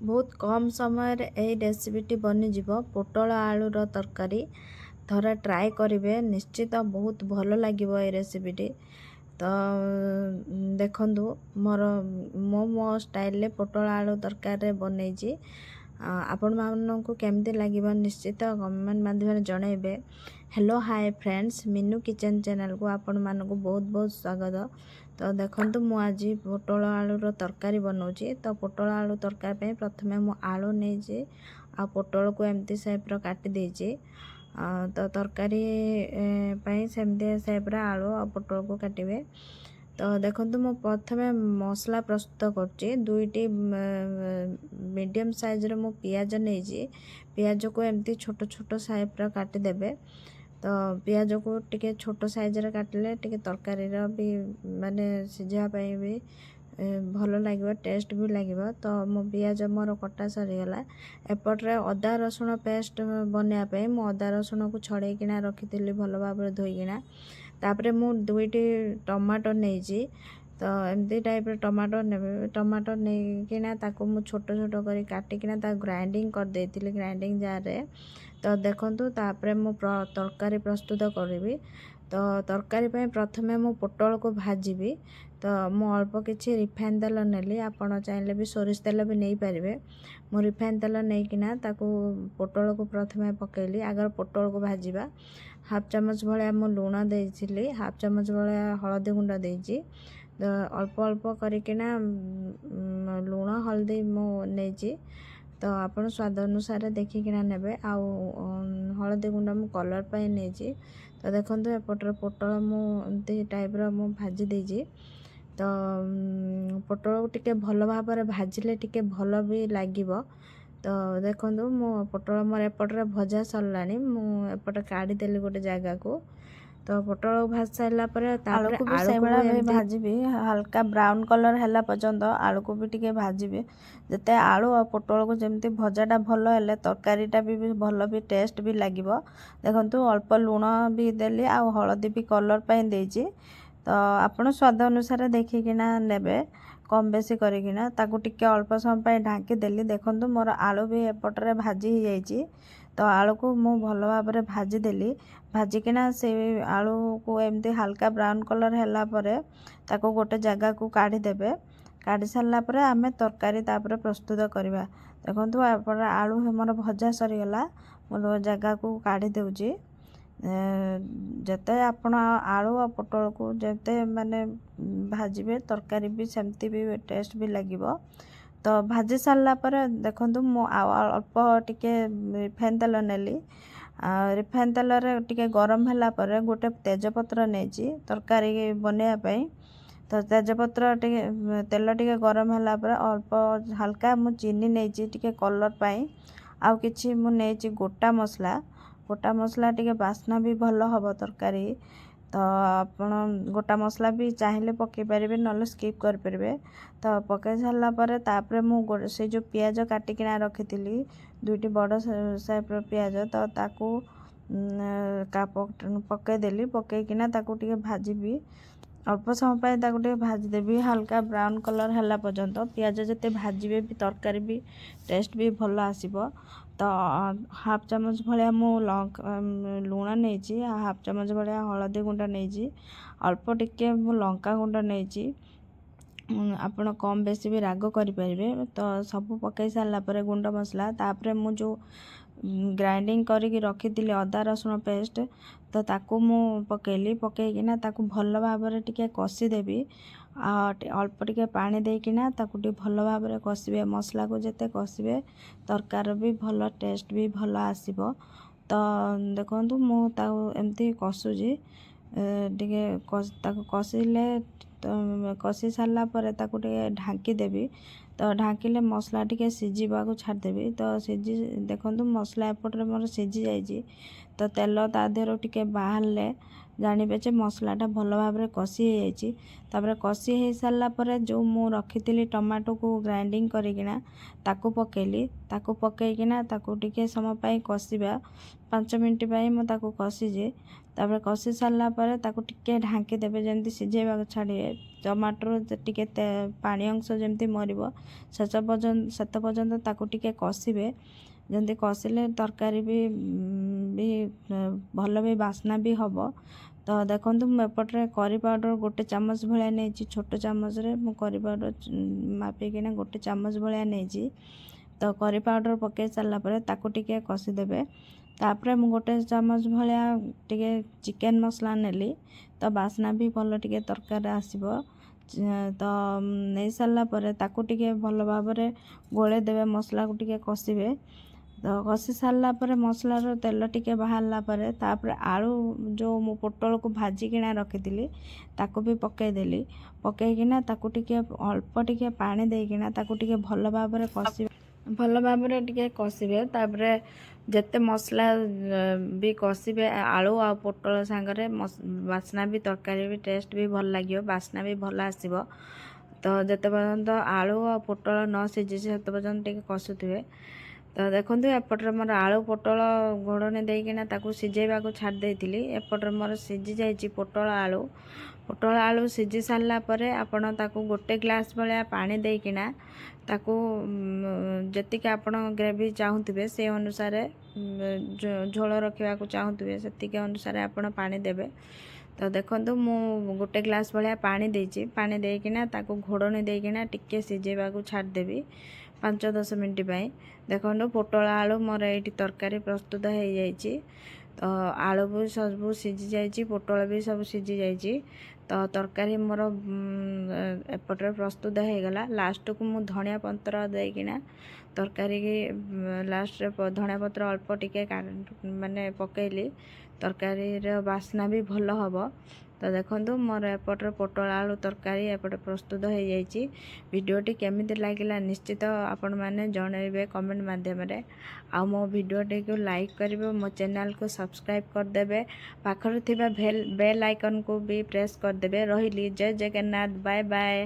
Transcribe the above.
बहुत कम समय रेसिपीटी बनीजिव पोटल आलूर तरकारी थोड़ा ट्राए करेंगे निश्चित बहुत भल लगे रेसिपीटी। तो देखंतु मोर मो स्टाइल पोटल आलू तरकारी बनई आपण मानू केमती लगे निश्चित कमेंट माध्यम जनइबे। Hello hi friends, Meenu kitchen channel को आपण मानू बहुत बहुत स्वागत। तो देखंतु मु आज पोटल आलूर तरकारी बनाऊँगी। तो पोटल आलू तरकारी प्रथमे मु आलू नहीं आ पोटल को एमती सेप्र काटी देछि। तो तरकारी सेमती सेप्रे आलू आ पोटल को काटिबे। तो देखंतु मु प्रथमे मसला प्रस्तुत करछि। दुईटी मीडियम साइज रो मु पियाज नहीं, पियाज को एमती छोट छोट सेप्रे काटी देबे। तो पियाज को टिके छोट साइज रे काटले टिके तरकारी रो भी माने सिझा पाई भी भल लगे, टेस्ट भी लगे। तो मो पियाज मोर कटा सरीगला। एपट्रे अदा रसुण पेस्ट बनाया मु अदा रसुण को छड़ेकिना रखी भल भाव धोईकिना। तापरे मु दुईटी टमाटो नहीं, तो एमती टाइप टमाटो ने टमाटो नहीं ताको मु छोट छोट करी काटिकिना ता ग्राइंडिंग कर देतिली ग्राइंडिंग जार रे। तो देखंतु तापरे मु तरकारी प्रस्तुत करी। तो तरकारी पे प्रथमे मु पोटल को भाजीबी। तो मु अल्प किछि रिफाइन तेल नेली, आपण चाहिले भी सोरिष तेल भी नहीं पारिबे। मु रिफाइन तेल नेकिना ताको पोटल को प्रथमे पकेली। आगर पोटल को भाजीबा हाफ चामच भलिया मु लूण देइछिली, हाफ चामच भलिया हळदी गुंड देइछि। तो अल्प अल्प करिकिना लूण हल्दी मु नेइछि। तो आपण स्वाद अनुसार देखिकिना नेबे। आ हळदी गुंड मु कलर पाई नेइछि। तो देखंतु एपटर पोटल मु एमती टाइप रो मु भाजी देइछि। तो पोटल को टिके भल भाव रे भाजिले टिके भल भी लागिबो। तो देखंतु मु पोटल मोर एपटरे भजा सरलानी, मु एपटे काढ़ी देली गोटे जगह को। तो पोटल को भाज साइला परे तापरे आलू को भी भाजीबी। हल्का ब्राउन कलर हैला पर्यंत आलू को भी टिके भाजीबी। जते आलू और पोटल को जेमती भजाटा भल हेले तरकारीटा भी भल भी टेस्ट भी लागिबो। देखंतु अल्प लूण भी देली आ हळदी भी कलर पाई देइछि। तो आपण स्वाद अनुसार देखिकिना नेबे, कम बेसी करिकिना ताकू टिके अल्प समय ढांकी देली। देखंतु मोर आलू भी एपटरे भाजी ही जाइछि। तो आलू को मु भल भाव रे भाजी देली। भाजिकिना से आलू को एमती हल्का ब्राउन कलर हैला परे ताको गोटे जगह को काढ़ी देबे। काढ़ी सारला परे आमे तरकारी तापरे प्रस्तुत करिबा। देखंतु आपण आलू हमर भजा सरीगला, मो जगह को काढ़ी देउछि। जते आपण आलू और पोटल को जते माने भाजीबे तरकारी भी सेमती भी टेस्ट भी लागिबो। तो भाजी सारला परे देखंतु मो अल्प टिके रिफाइन तेल नेली। रिफाइन तेल रे टिके गरम होला परे गोटे तेजपत्र नेछि तरकारी बनेया पई। तो तेजपत्र टिके तेल टिके गरम होला परे अल्प हल्का मु चीनी नेछि टिके कलर पाई। आउ किछि मु नेछि गोटा मसला टिके बास्ना भी भल हबो तरकारी। तो आपण गोटा मसला भी चाहिले पके पारिबे, नले स्किप कर परिबे। तो पके सारला परे तापरे मु से जो पियाज काटिकिना रखितिली दुईटी बड़ साइज पियाज, तो ताकू पके देली। पकेकिना ताकू टिके भाजीबी। अल्प समय ताकू टिके भाजी देबी हल्का ब्राउन कलर हैला पर्यंत। पियाज जते भाजीबे भी तरकारी भी टेस्ट भी भल आसीबो। तो हाफ चामच भलिया मु लूण नेछि, हाफ चामच भलिया हळदी गुंड नेछि, अल्प टिके मु लंका गुंड नेछि। आपण कम बेसी भी राग करि परिबे। तो सब पकाई सारला परे गुंड मसला तापरे मु जो ग्राइंडिंग करिक रखितिली अदा रसुण पेस्ट, तो ताकू मु पकेली। पकेकिना ताकू भल भाव रे टिके कसी देबी। अल्प टिके पानी देकिना ताकू टिके भल भाव रे कसिबे। मसला को जते कसिबे तरकार भी भल टेस्ट भी भल आसीबो। तो देखंतु मु ताऊ एमती कसुजी टिके ताकू कसिले। तो कसी सारला परे ताकू टिके ढांकी देबी। तो ढांकिले मसला टिके सिझिबा को छाड़ देबी। तो सिझी देखंतु मसला एपटरे मोर सिझी जाइछि। तो तेल ता देहरो टिके बाहरले ଜାଣିବେ ଯେ ମସଲାଟା ଭଲ ଭାବରେ କଷି ହେଇଯାଇଛି। ତାପରେ କଷି ହେଇସାରିଲା ପରେ ଯେଉଁ ମୁଁ ରଖିଥିଲି ଟମାଟୋକୁ ଗ୍ରାଇଣ୍ଡିଙ୍ଗ କରିକିନା ତାକୁ ପକେଇଲି। ତାକୁ ପକେଇକିନା ତାକୁ ଟିକେ ସମୟ ପାଇଁ କଷିବା, 5 ମିନିଟ୍ ପାଇଁ ମୁଁ ତାକୁ କଷିଛି। ତାପରେ କଷି ସାରିଲା ପରେ ତାକୁ ଟିକେ ଢାଙ୍କି ଦେବେ, ଯେମିତି ସିଝେଇବାକୁ ଛାଡ଼ିବେ। ଟମାଟୋରୁ ଟିକେ ପାଣି ଅଂଶ ଯେମିତି ମରିବ ସେତେ ପର୍ଯ୍ୟନ୍ତ ତାକୁ ଟିକେ କଷିବେ। ଯେମିତି କଷିଲେ ତରକାରୀ ବି ଭଲ ବି ବାସ୍ନା ବି ହେବ। ତ ଦେଖନ୍ତୁ ମୁଁ ଏପଟରେ କରି ପାଉଡ଼ର 1 ଚାମଚ ଭଳିଆ ନେଇଛି। ଛୋଟ ଚାମଚରେ ମୁଁ କରି ପାଉଡ଼ର ମାପିକିନା 1 ଚାମଚ ଭଳିଆ ନେଇଛି। ତ କରି ପାଉଡ଼ର ପକାଇ ସାରିଲା ପରେ ତାକୁ ଟିକେ କଷିଦେବେ। ତାପରେ ମୁଁ 1 ଚାମଚ ଭଳିଆ ଟିକେ ଚିକେନ୍ ମସଲା ନେଲି, ତ ବାସ୍ନା ବି ଭଲ ଟିକେ ତରକାରୀ ଆସିବ। ତ ନେଇ ସାରିଲା ପରେ ତାକୁ ଟିକେ ଭଲ ଭାବରେ ଗୋଳେଇ ଦେବେ, ମସଲାକୁ ଟିକେ କଷିବେ। ତ କଷି ସାରିଲା ପରେ ମସଲାର ତେଲ ଟିକେ ବାହାରିଲା ପରେ ତାପରେ ଆଳୁ ଯେଉଁ ମୁଁ ପୋଟଳକୁ ଭାଜିକିନା ରଖିଥିଲି ତାକୁ ବି ପକାଇଦେଲି। ପକାଇକିନା ତାକୁ ଟିକେ ଅଳ୍ପ ଟିକେ ପାଣି ଦେଇକିନା ତାକୁ ଟିକେ ଭଲ ଭାବରେ କଷିବେ। ତାପରେ ଯେତେ ମସଲା ବି କଷିବେ ଆଳୁ ଆଉ ପୋଟଳ ସାଙ୍ଗରେ ବାସ୍ନା ବି ତରକାରୀ ବି ଟେଷ୍ଟ ବି ଭଲ ଲାଗିବ, ବାସ୍ନା ବି ଭଲ ଆସିବ। ତ ଯେତେ ପର୍ଯ୍ୟନ୍ତ ଆଳୁ ଆଉ ପୋଟଳ ନ ସିଝିଛି ସେତେ ପର୍ଯ୍ୟନ୍ତ ଟିକେ କଷୁଥିବେ। ତ ଦେଖନ୍ତୁ ଏପଟରେ ମୋର ଆଳୁ ପୋଟଳ ଘୋଡ଼ଣି ଦେଇକିନା ତାକୁ ସିଝେଇବାକୁ ଛାଡ଼ି ଦେଇଥିଲି। ଏପଟରେ ମୋର ସିଝି ଯାଇଛି ପୋଟଳ ଆଳୁ ସିଝି ସାରିଲା ପରେ ଆପଣ ତାକୁ 1 ଗ୍ଲାସ୍ ଭଳିଆ ପାଣି ଦେଇକିନା ତାକୁ ଯେତିକି ଆପଣ ଗ୍ରେଭି ଚାହୁଁଥିବେ ସେ ଅନୁସାରେ, ଝୋଳ ରଖିବାକୁ ଚାହୁଁଥିବେ ସେତିକି ଅନୁସାରେ ଆପଣ ପାଣି ଦେବେ। ତ ଦେଖନ୍ତୁ ମୁଁ 1 ଗ୍ଲାସ୍ ଭଳିଆ ପାଣି ଦେଇଛି। ପାଣି ଦେଇକିନା ତାକୁ ଘୋଡ଼ଣି ଦେଇକିନା ଟିକେ ସିଝେଇବାକୁ ଛାଡ଼ିଦେବି 5-10 ମିନିଟ୍ ପାଇଁ। ଦେଖନ୍ତୁ ପୋଟଳ ଆଳୁ ମୋର ଏଇଠି ତରକାରୀ ପ୍ରସ୍ତୁତ ହେଇଯାଇଛି। ତ ଆଳୁ ବି ସବୁ ସିଝି ଯାଇଛି, ପୋଟଳ ବି ସବୁ ସିଝି ଯାଇଛି। ତ ତରକାରୀ ମୋର ଏପଟରେ ପ୍ରସ୍ତୁତ ହେଇଗଲା। ଲାଷ୍ଟକୁ ମୁଁ ଧଣିଆ ପତ୍ର ଦେଇକିନା ତରକାରୀକି ଲାଷ୍ଟରେ ଧଣିଆ ପତ୍ର ଅଳ୍ପ ଟିକେ ମାନେ ପକେଇଲି, ତରକାରୀର ବାସ୍ନା ବି ଭଲ ହେବ। ତ ଦେଖନ୍ତୁ ମୋର ଏପଟରେ ପୋଟଳ ଆଳୁ ତରକାରୀ ଏପଟେ ପ୍ରସ୍ତୁତ ହେଇଯାଇଛି। ଭିଡ଼ିଓଟି କେମିତି ଲାଗିଲା ନିଶ୍ଚିତ ଆପଣମାନେ ଜଣାଇବେ କମେଣ୍ଟ ମାଧ୍ୟମରେ। ଆଉ ମୋ ଭିଡ଼ିଓଟିକୁ ଲାଇକ୍ କରିବେ, ମୋ ଚ୍ୟାନେଲକୁ ସବସ୍କ୍ରାଇବ୍ କରିଦେବେ, ପାଖରେ ଥିବା ବେଲ୍ ଆଇକନ୍କୁ ବି ପ୍ରେସ୍ କରିଦେବେ। ରହିଲି, ଜୟ ଜଗନ୍ନାଥ, ବାଏ ବାଏ।